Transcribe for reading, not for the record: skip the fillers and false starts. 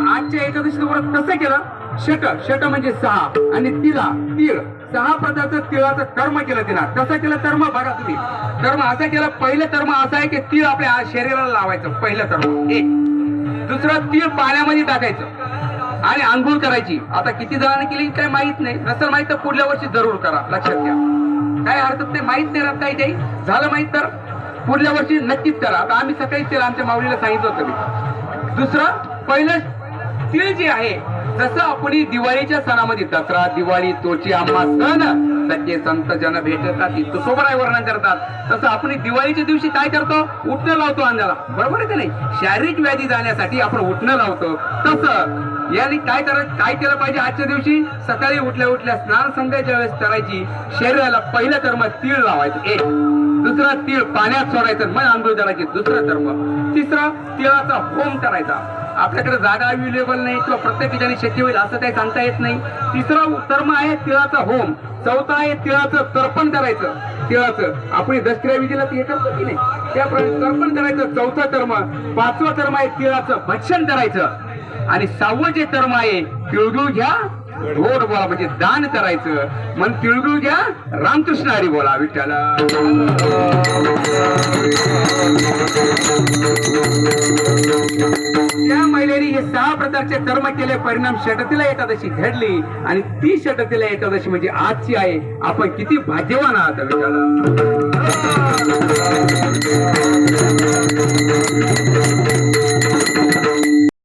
आजच्या एकादशीचं व्रत कसं केलं? शट म्हणजे 6 आणि तीळ 6 प्रकारचं तिळाचं कर्म केलं तिनं. कसं केलं कर्म बघा तुम्ही. कर्म असं केलं, पहिलं कर्म असं आहे की तीळ आपल्या शरीराला लावायचं, पहिलं कर्म एक. दुसरं तीळ पाण्यामध्ये टाकायचं आणि आंघोळ करायची. आता किती जणांनी केली काय माहित नाही, नसेल माहित तर पुढल्या वर्षी जरूर करा, लक्षात घ्या. काय हरकत नाही, माहित नाही राहत काही झालं माहित तर पुढल्या वर्षी नक्कीच करा. आता आम्ही सकाळीच केलं, आमच्या माऊलीला सांगितलं होतं मी. दुसरं पहिलं तीळ जे आहे, जसं आपण दिवाळीच्या सणामध्ये दसरा दिवाळी तोची आम्हा सण सच्चे संत जन भेटतात सोबत वर्णन करतात, तसं आपण दिवाळीच्या दिवशी काय करतो? उठणं लावतो अंधाला, बरोबर आहे का नाही? शारीरिक व्याधी जाण्यासाठी आपण उठणं लावतो. तसं याने काय केलं पाहिजे? आजच्या दिवशी सकाळी उठल्या स्नान संध्याच्या वेळेस करायची. शरीराला पहिलं कर्म तीळ लावायचं एक. दुसरं तीळ पाण्यात सोडायचं, मग आंघोळ करायची. दुसरं कर्म. तिसरं तिळाचा होम करायचा. आपल्याकडे जागा अवेलेबल नाही किंवा प्रत्येक ठिकाणी शक्य होईल असं काही सांगता येत नाही. तिसरं कर्म आहे तिळाचा होम. चौथा आहे तिळाचं तर्पण करायचं. तिळाचं आपण दसऱ्या विधीला ते करतो की नाही, त्याप्रमाणे तर्पण करायचं. चौथा कर्म. पाचवा कर्म आहे तिळाचं भक्षण करायचं. आणि 6वं जे कर्म आहे तिळगुळ घ्या गोड बोला, म्हणजे दान करायचं. मग तिळगुळ घ्या रामकृष्ण हरी बोला विठ्ठल. त्या महिलेने हे 6 प्रकारचे कर्म केले, परिणाम षटतीला एकादशी घडली. आणि ती षटतीला एकादशी म्हणजे आजची आहे. आपण किती भाग्यवान आहात विठ्ठल.